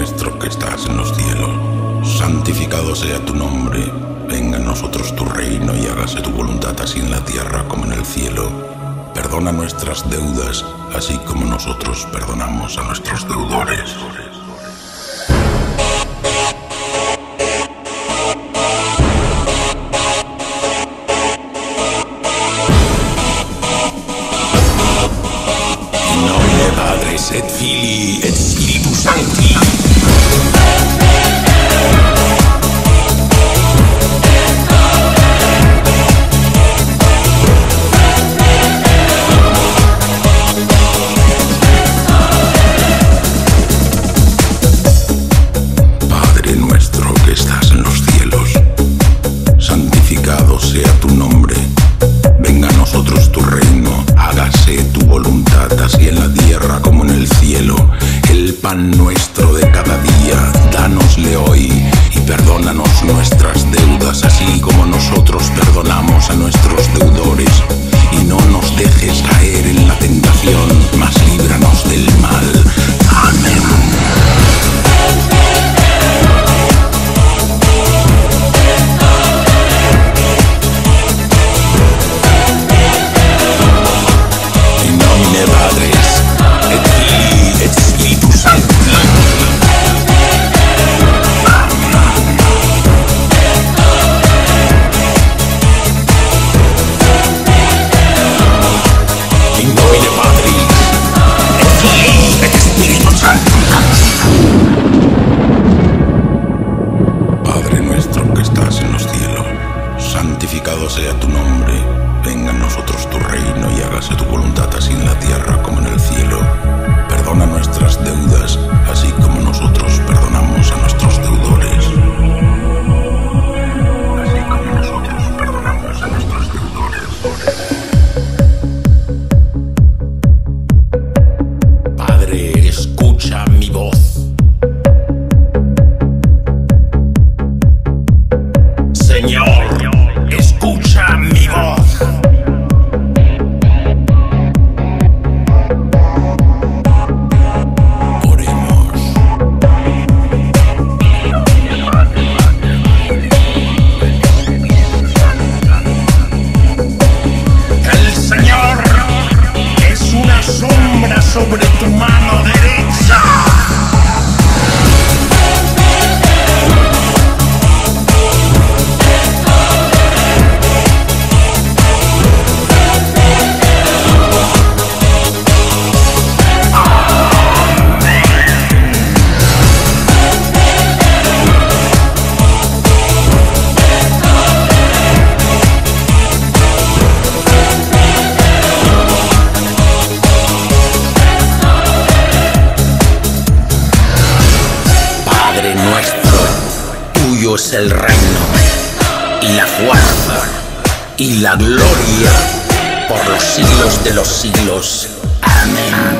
nuestro que estás en los cielos, santificado sea tu nombre. Venga a nosotros tu reino y hágase tu voluntad así en la tierra como en el cielo. Perdona nuestras deudas, así como nosotros perdonamos a nuestros deudores. In nomine Patris et Filii et Spiritus Sancti. Estás en los cielos, santificado sea tu nombre. Venga a nosotros tu reino, hágase tu voluntad así en la tierra como en el cielo. El pan nuestro de cada día, dánosle hoy y perdónanos nuestras deudas así como nosotros perdonamos a nuestros deudores. Y no nos dejes caer en la tentación, mas líbranos del mal. Amén. Santificado sea tu nombre, venga a nosotros tu reino y hágase tu voluntad así en la tierra como en el cielo. Perdona nuestras deudas, así como nosotros perdonamos a nuestros deudores. Así como nosotros perdonamos a nuestros deudores. Padre, escucha mi voz. Señor, escucha mi voz. Oremos. El Señor es una sombra sobre tu mano derecha. Tuyo es el reino, y la fuerza, y la gloria, por los siglos de los siglos. Amén.